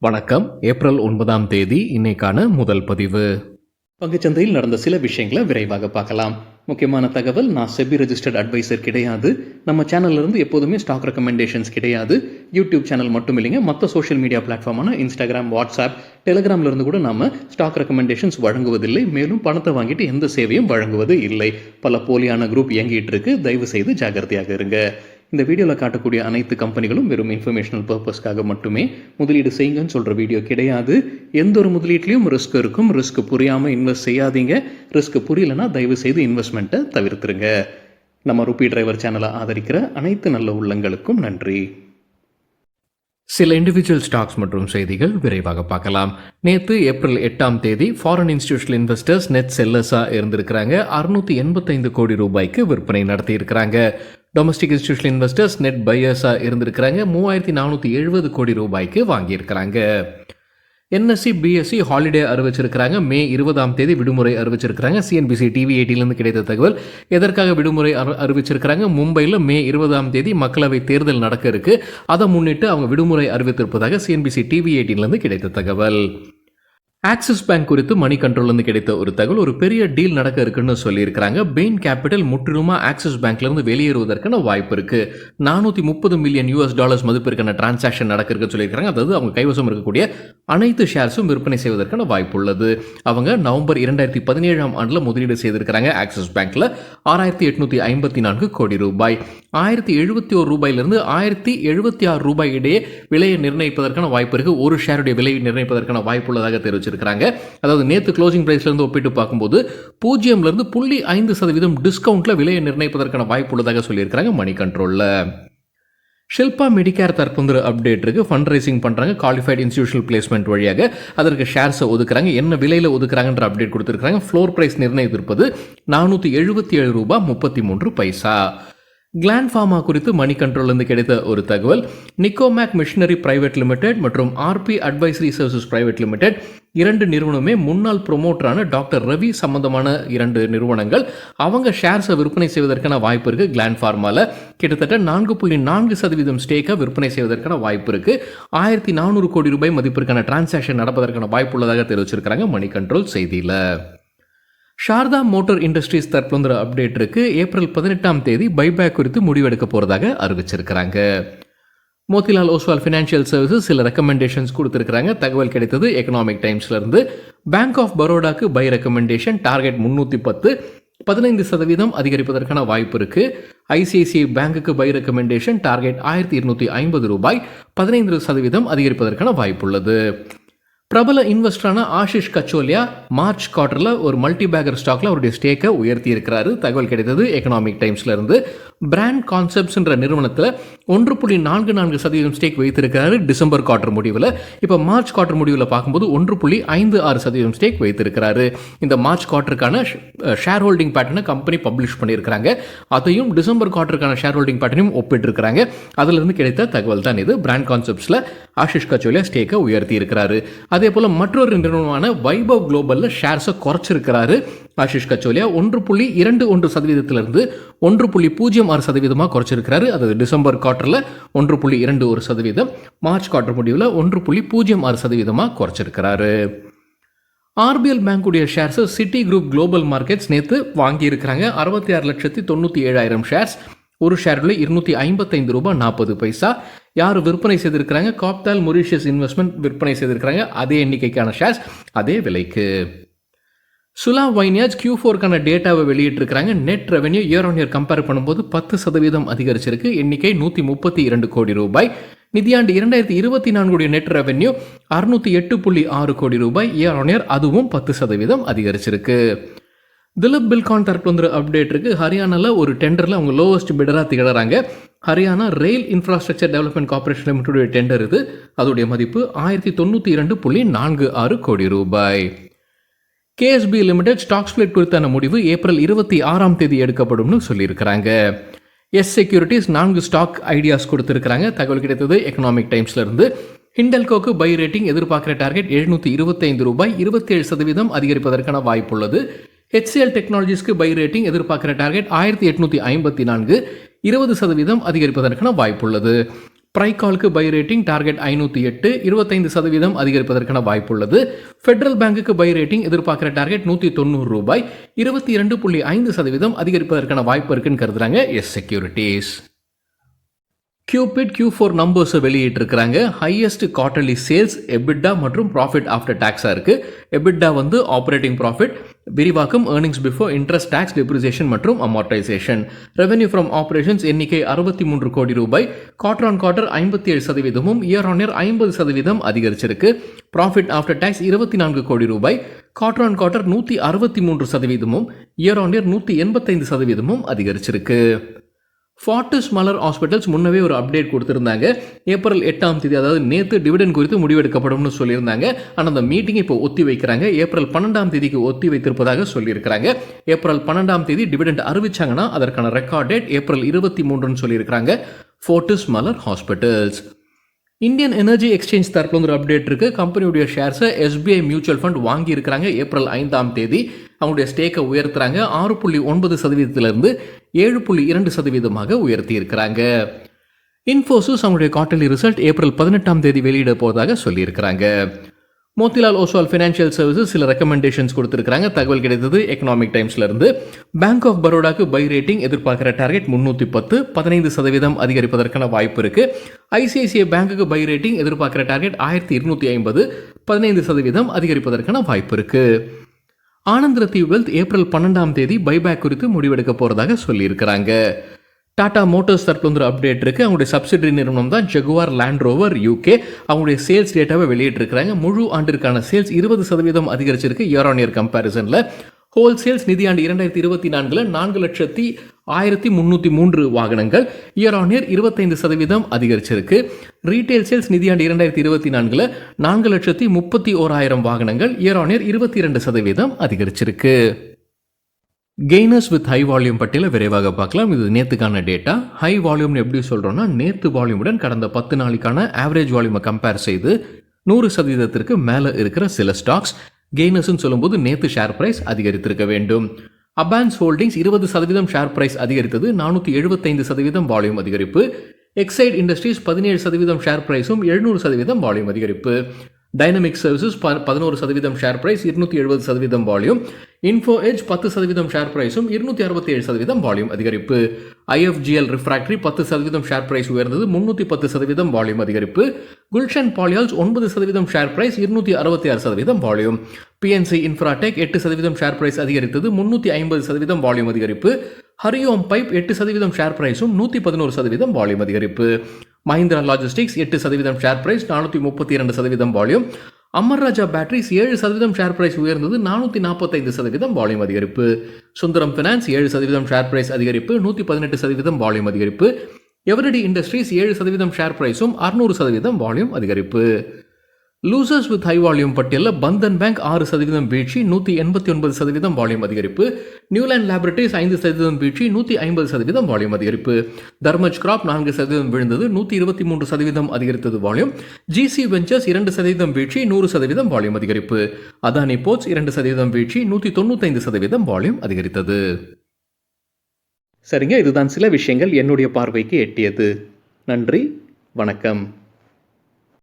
வணக்கம். ஏப்ரல் 9ஆம் தேதி இன்னைக்கான முதல் பதிவு. பங்குச்சந்தையில் நடந்த சில விஷயங்களை விரைவாக பார்க்கலாம். முக்கியமான தகவல், நான் செபி ரெஜிஸ்டர்ட் அட்வைசர் கிடையாது. நம்ம சேனல்ல இருந்து எப்போதுமே ஸ்டாக் ரெக்கமெண்டேஷன்ஸ் கிடையாது. யூடியூப் சேனல் மட்டும் இல்லைங்க, மற்ற சோஷியல் மீடியா பிளாட்ஃபார்மான இன்ஸ்டாகிராம், வாட்ஸ்அப், டெலிகிராம்ல இருந்து கூட நம்ம ஸ்டாக் ரெக்கமெண்டேஷன்ஸ் வழங்குவதில்லை. மேலும் பணத்தை வாங்கிட்டு எந்த சேவையும் வழங்குவது இல்லை. பல போலியான குரூப் இயங்கிட்டு இருக்கு. தயவு செய்து ஜாகிரதையாக இருங்க. இந்த வீடியோவில் காட்டக்கூடிய அனைத்து கம்பெனிகளும் வெறும் இன்ஃபர்மேஷனல் பர்பஸ்க்காக மட்டுமே முதலீடு செய்யுங்கன்னு சொல்கிற வீடியோ கிடையாது. எந்த ஒரு முதலீட்லையும் ரிஸ்க் இருக்கும். ரிஸ்க் புரியாமல் இன்வெஸ்ட் செய்யாதீங்க. ரிஸ்க் புரியலன்னா தயவு செய்து இன்வெஸ்ட்மெண்ட்டை தவிர்த்துருங்க. நம்ம ருபி டிரைவர் சேனலை ஆதரிக்கிற அனைத்து நல்ல உள்ளங்களுக்கும் நன்றி. சில இண்டிவிஜுவல் ஸ்டாக்ஸ் மற்றும் செய்திகள் விரைவாக பார்க்கலாம். நேற்று ஏப்ரல் 8ஆம் தேதி ஃபாரின் இன்ஸ்டிடியூஷனல் இன்வெஸ்டர்ஸ் நெட் செல்லர்ஸாக இருந்திருக்கிறாங்க. 685 கோடி ரூபாய்க்கு விற்பனை நடத்தி இருக்கிறாங்க. டொமஸ்டிக் இன்ஸ்டிடியூஷனல் இன்வெஸ்டர்ஸ் நெட் பையர்ஸாக இருந்திருக்கிறாங்க. 3470 கோடி ரூபாய்க்கு வாங்கியிருக்கிறாங்க. என்எஸ்சி பிஎஸ்சி ஹாலிடே அறிவிச்சிருக்கிறாங்க. மே 20ஆம் தேதி விடுமுறை அறிவிச்சிருக்கிறாங்க. சிஎன்பிசி டிவி 18 கிடைத்த தகவல். எதற்காக விடுமுறை அறிவிச்சிருக்கிறாங்க? மும்பையில் மே 20ஆம் தேதி மக்களவை தேர்தல் நடக்க இருக்கு. அதை முன்னிட்டு அவங்க விடுமுறை அறிவித்திருப்பதாக சிஎன்பிசி டிவி 18 கிடைத்த தகவல். ஆக்சிஸ் பேங்க் குறித்து மணி கண்ட்ரோல்லேருந்து கிடைத்த ஒரு தகவல், ஒரு பெரிய டீல் நடக்க இருக்குன்னு சொல்லியிருக்கிறாங்க. பெயின் கேபிட்டல் முற்றிலுமாக ஆக்சிஸ் பேங்க்லேருந்து வெளியேறுவதற்கான வாய்ப்பு இருக்கு. $430 மில்லியன் மதிப்பிற்கான டிரான்சாக்ஷன் நடக்க இருக்குன்னு சொல்லியிருக்காங்க. அதாவது அவங்க கைவசம் இருக்கக்கூடிய அனைத்து ஷேர்ஸும் விற்பனை செய்வதற்கான வாய்ப்பு உள்ளது. அவங்க நவம்பர் 2017ஆம் ஆண்டில் முதலீடு செய்திருக்கிறாங்க. ஆக்சிஸ் பேங்க்ல 6854 கோடி ரூபாய். 1071 ரூபாயிலிருந்து 1076 ரூபாய் இடையே விலையை நிர்ணயிப்பதற்கான வாய்ப்பு இருக்கு. ஒரு ஷேருடைய விலையை நிர்ணயிப்பதற்கான வாய்ப்பு உள்ளதாக தெரிவிச்சிருக்காங்க. அதாவது நேற்று க்ளோசிங் பிரைஸ்ல இருந்து ஒப்பிட்டு பார்க்கும்போது 0.5% 0.5% டிஸ்கவுண்ட்ல விலையை நிர்ணயிப்பதற்கான வாய்ப்பு உள்ளதாக சொல்லியிருக்காங்க மணி கண்ட்ரோல்ல. ஷில்பா மெடிகேர் தற்போது அப்டேட் இருக்கு. ஃபண்ட் ரைசிங் பண்றாங்க. குவாலிஃபைட் இன்ஸ்டிடியூஷனல் பிளேஸ்மெண்ட் வழியாக அதற்கு ஷேர்ஸை ஒதுக்குறாங்க. என்ன விலையில் ஒதுக்குறாங்கன்ற அப்டேட் கொடுத்திருக்காங்க. ஃப்ளோர் பிரைஸ் நிர்ணயித்திருப்பது $477.33. கிளாண்ட் ஃபார்மா குறித்து மணி கண்ட்ரோல்லேருந்து கிடைத்த ஒரு தகவல், நிக்கோமேக் மிஷனரி பிரைவேட் லிமிடெட் மற்றும் RP advisory services private limited இரண்டு நிறுவனமே முன்னாள் ப்ரொமோட்டரான டாக்டர் ரவி சம்பந்தமான இரண்டு நிறுவனங்கள். அவங்க ஷேர்ஸை விற்பனை செய்வதற்கான வாய்ப்பு இருக்கு. கிளாண்ட் ஃபார்மால கிட்டத்தட்ட 4.4% ஸ்டேக்கை விற்பனை செய்வதற்கான வாய்ப்பு இருக்கு. 1400 கோடி ரூபாய் மதிப்பிற்கான டிரான்சாக்ஷன் நடப்பதற்கான வாய்ப்பு உள்ளதாக தெரிவிச்சிருக்கிறாங்க மணி கண்ட்ரோல் செய்தியில. ஷாரதா மோட்டார் இண்டஸ்ட்ரீஸ் தற்போது அப்டேட் இருக்கு. ஏப்ரல் 18ஆம் தேதி பைபேக் குறித்து முடிவெடுக்க போறதாக அறிவிச்சிருக்கிறாங்க. மோதிலால் ஓஸ்வால் ஃபினான்ஷியல் சர்வீசஸ் சில ரெக்கமெண்டேஷன்ஸ் கொடுத்திருக்கிறாங்க. தகவல் கிடைத்தது எக்கனாமிக் டைம்ஸ்ல இருந்து. பேங்க் ஆஃப் பரோடாக்கு பை ரெக்கமெண்டேஷன், டார்கெட் 310, 15% அதிகரிப்பதற்கான வாய்ப்பு இருக்கு. ஐசிஐசிஐ பேங்குக்கு பை ரெக்கமெண்டேஷன், டார்கெட் $1250, 15% அதிகரிப்பதற்கான வாய்ப்பு உள்ளது. பிரபல இன்வெஸ்டரான ஆஷிஷ் கச்சோலியா மார்ச் குவார்டர்ல ஒரு மல்டி பேக்கர் ஸ்டாக்ல அவருடைய ஸ்டேக்கை உயர்த்தி இருக்கிறாரு. தகவல் கிடைத்தது எக்கனாமிக் டைம்ஸ்ல இருந்து. பிராண்ட் கான்செப்ட்ஸ் என்ற நிறுவனத்தில் 1.44% ஸ்டேக் வைத்திருக்கிறாரு டிசம்பர் குவார்டர் முடிவில். இப்போ மார்ச் குவார்டர் முடிவில் பார்க்கும்போது 1.56% ஸ்டேக் வைத்திருக்கிறாரு. இந்த மார்ச் குவார்டருக்கான ஷேர் ஹோல்டிங் பேட்டர்னை கம்பெனி பப்ளிஷ் பண்ணியிருக்கிறாங்க. அதையும் டிசம்பர் குவார்டருக்கான ஷேர் ஹோல்டிங் பேட்டர்னையும் ஒப்பிட்டு இருக்காங்க. அதுல இருந்து கிடைத்த தகவல் தான் இது. பிராண்ட் கான்செப்ட்ஸ்ல ஆஷிஷ் கச்சோலியா ஸ்டேக்கை உயர்த்தி இருக்கிறாரு. அதே போல மற்றொரு நிறுவனமான வைபவ் குளோபல்ல ஷேர்ஸை குறைச்சிருக்கிறாரு ஆஷிஷ் கச்சோலியா. 1.21%லிருந்து 1.06% குறைச்சிருக்கிறாரு. அது டிசம்பர் குவார்டர்ல 1.21%, மார்ச் குவார்டர் முடிவில் 1.06% குறைச்சிருக்கிறாரு. ஆர்பிஎல் பேங்குடைய shares Citi group global markets நேற்று வாங்கியிருக்கிறாங்க. 66,97,000 ஷேர்ஸ். ஒரு ஷேரில் $255.40. யார் விற்பனை செய்திருக்கிறாங்க? காப்தால் மொரிஷியஸ் இன்வெஸ்ட்மெண்ட் விற்பனை செய்திருக்கிறாங்க. அதே எண்ணிக்கைக்கான ஷேர்ஸ் அதே விலைக்கு. சுலா வைன்யார்ட்ஸ் Q4க்கான டேட்டாவை வெளியிட்டிருக்கிறாங்க. Net revenue year on year compare பண்ணும்போது 10% அதிகரிச்சிருக்கு. எண்ணிக்கை 132 கோடி ரூபாய். நிதியாண்டு 2024 நெட் ரெவென்யூ 608.6 கோடி ரூபாய். இயர் ஆன் இயர் அதுவும் 10% அதிகரிச்சிருக்கு. திலீப் பில்கான் தரப்பு அப்டேட் இருக்கு. ஹரியானால ஒரு டெண்டர்ல அவங்க லோவஸ்ட் பிடரா திகழறாங்க. Haryana rail infrastructure development corporation limited tender இது. அதோடைய மதிப்பு 1092.46 கோடி ரூபாய். கேஎஸ்பி லிமிடெட் ஸ்டாக் ஸ்பிளிட் குறித்தான முடிவு ஏப்ரல் 26ஆம் தேதி எடுக்கப்படும் சொல்லியிருக்கிறாங்க. எஸ் செக்யூரிட்டிஸ் 4 ஸ்டாக் ஐடியாஸ் கொடுத்திருக்கிறாங்க. தகவல் கிடைத்தது எக்கனாமிக் டைம்ஸ்ல இருந்து. ஹிண்டல்கோக்கு பை ரேட்டிங் எதிர்பார்க்கிற டார்கெட் $725, 27% அதிகரிப்பதற்கான வாய்ப்பு உள்ளது. HCL டெக்னாலஜிஸ்க்கு பை ரேட்டிங் எதிர்பார்க்கிற டார்கெட் 1854, 20% அதிகரிப்பதற்கான வாய்ப்பு உள்ளது. பிரைகாலுக்கு பை ரேட்டிங் டார்கெட் 508 25% அதிகரிப்பதற்கான வாய்ப்பு உள்ளது. ஃபெடரல் பேங்குக்கு பை ரேட்டிங் எதிர்பார்க்கிற டார்கெட் ரூபாய் 190 22.5% அதிகரிப்பதற்கான வாய்ப்பு இருக்குன்னு கருதுறாங்க எஸ் செக்யூரிட்டிஸ். கியூபிட் Q4 நம்பர்ஸை வெளியிட்டிருக்கிறாங்க. ஹையஸ்ட் குவார்டர்லி சேல்ஸ், எபிட்டா மற்றும் ப்ராஃபிட் ஆஃப்டர் டாக்ஸாக இருக்குது. எபிட்டா வந்து ஆப்ரேட்டிங் ப்ராஃபிட், விரிவாக்கம் earnings before interest tax depreciation மற்றும் அமார்டைசேஷன். ரெவென்யூ ஃப்ரம் ஆபரேஷன்ஸ் எண்ணிக்கை 63 கோடி ரூபாய், quarter on quarter 57%, year on year 50% அதிகரிச்சிருக்கு. ப்ராஃபிட் ஆஃப்டர் டாக்ஸ் 24 கோடி ரூபாய், quarter on quarter 163%, year on year 185% அதிகரிச்சிருக்கு. ஃபார்டிஸ் மலர் ஹாஸ்பிட்டல்ஸ் முன்னவே ஒரு அப்டேட் கொடுத்துருந்தாங்க. ஏப்ரல் 8ஆம் தேதி, அதாவது நேற்று டிவிடெண்ட் குறித்து முடிவெடுக்கப்படும்னு சொல்லியிருந்தாங்க. ஆனால் அந்த மீட்டிங்கை இப்போ ஒத்தி வைக்கிறாங்க. ஏப்ரல் 12ஆம் தேதிக்கு ஒத்தி வைத்திருப்பதாக சொல்லியிருக்கிறாங்க. ஏப்ரல் 12ஆம் தேதி டிவிடெண்ட் அறிவிச்சாங்கன்னா அதற்கான ரெக்கார்ட் டேட் ஏப்ரல் 23ன்னு சொல்லியிருக்கிறாங்க ஃபார்டிஸ் மலர் ஹாஸ்பிட்டல்ஸ். இந்தியன் எனர்ஜி எக்ஸ்சேஞ்ச் தரப்புல ஒரு அப்டேட் இருக்குது. கம்பெனியுடைய ஷேர்ஸை SBI மியூச்சுவல் ஃபண்ட் வாங்கியிருக்கிறாங்க. ஏப்ரல் 5ஆம் தேதி அவங்களுடைய ஸ்டேக்கை உயர்த்துறாங்க. 6.9%இருந்து 7.2% உயர்த்தி இருக்கிறாங்க. இன்ஃபோசிஸ் அவங்களுடைய குவார்டர்லி ரிசல்ட் ஏப்ரல் 18ஆம் தேதி வெளியிட போவதாக சொல்லியிருக்கிறாங்க. மோத்திலால் ஓஸ்வால் ஃபினான்ஷியல் சர்வீசஸ் சில ரெக்கமெண்டேஷன்ஸ் கொடுத்துருக்காங்க. தகவல் கிடைத்தது எக்கனாமிக் டைம்ஸ்லேருந்து. பேங்க் ஆஃப் பரோடாக்கு பை ரேட்டிங் எதிர்பார்க்குற டார்கெட் 310, 15% அதிகரிப்பதற்கான வாய்ப்பு இருக்குது. ICICI பேங்குக்கு பை ரேட்டிங் எதிர்பார்க்குற டார்கெட் 1250, 15% அதிகரிப்பதற்கான வாய்ப்பு இருக்குது. ஆனந்த் ரத்தி வெல்த் ஏப்ரல் 12ஆம் தேதி பைபேக் குறித்து முடிவெடுக்க போகிறதாக சொல்லியிருக்கிறாங்க. டாடா மோட்டார்ஸ் தரப்புல ஒரு அப்டேட் இருக்குது. அவங்களுடைய சப்சிடரி நிறுவனம் தான் ஜகுவார் லேண்ட் ரோவர் UK. அவங்களுடைய சேல்ஸ் டேட்டாவை வெளியிட்டிருக்கிறாங்க. முழு ஆண்டிற்கான சேல்ஸ் 20% அதிகரிச்சிருக்கு இயர் ஆன் இயர் கம்பேரிசனில். ஹோல் சேல்ஸ் நிதியாண்டு 2024 4,01,303 வாகனங்கள், இயர் ஆன் இயர் 25% அதிகரிச்சிருக்கு. ரீட்டைல் சேல்ஸ் நிதியாண்டு 2024 4,31,000 வாகனங்கள், இயர் ஆன் இயர் 22% அதிகரிச்சிருக்கு. கெய்னர்ஸ் வித் ஹை வால்யூம் பட்டியலை விரைவாக பார்க்கலாம். இது நேற்றுக்கான டேட்டா. ஹை வால்யூம்னு எப்படி சொல்கிறோன்னா, நேற்று வால்யூமுடன் கடந்த 10 நாளைக்கான ஆவரேஜ் வால்யூமை கம்பேர் செய்து 100% மேலே இருக்கிற சில ஸ்டாக்ஸ் கெய்னர்ஸ்ன்னு சொல்லும்போது நேற்று ஷேர் பிரைஸ் அதிகரித்திருக்க வேண்டும். அபான்ஸ் ஹோல்டிங்ஸ் 20% ஷேர் பிரைஸ் அதிகரித்தது, 475% வால்யூம் அதிகரிப்பு. எக்ஸைட் இண்டஸ்ட்ரீஸ் 17% ஷேர் பிரைஸும் 700% வால்யூம் அதிகரிப்பு. Dynamic services 11% share price, 270% volume. Info edge 10% share பிரைஸும் 267% வால்யூம் அதிகரிப்பு. IFGL ரிஃப்ராக்டரி 10% ஷேர் பிரைஸ் உயர்ந்தது, 310% வால்யூம் அதிகரிப்பு. Gulshan polyols 9% share price, 266% volume. PNC infratech 8% share price அதிகரித்தது, 350% வால்யூம் அதிகரிப்பு. ஹரியோம் பைப் 8% ஷேர் பிரைஸும் 111% வால்யூம் அதிகரிப்பு. Mahindra logistics 8% share price, 432% volume. Amar Raja batteries 7% share price உயர்ந்தது, 445% volume அதிகரிப்பு. சுந்தரம் ஃபினான்ஸ் 7% ஷேர் பிரைஸ் அதிகரிப்பு, 118% வால்யூம் அதிகரிப்பு. எவரிடி இண்டஸ்ட்ரீஸ் 7% ஷேர் பிரைஸும் 600% வால்யூம் அதிகரிப்பு. லூசர்ஸ் வித் ஹை வால்யூம் பட்டியலில் பந்தன் பேங்க் 6% வீழ்ச்சி, 189% வால்யூம் அதிகரிப்பு. நியூலாண்ட் லேபரேட்டரிஸ் 5% வீழ்ச்சி, 150% வால்யூம் அதிகரிப்பு. தர்மஜ் கிராப் 4% விழுந்தது, 123% அதிகரித்தது வால்யூம். GC வெஞ்சர்ஸ் 2% வீழ்ச்சி, 100% வால்யூம் அதிகரிப்பு. அதானி போர்ட்ஸ் 2% வீழ்ச்சி, 195% வால்யூம் அதிகரித்தது. சரிங்க, இதுதான் சில விஷயங்கள் என்னுடைய பார்வைக்கு எட்டியது. நன்றி, வணக்கம்.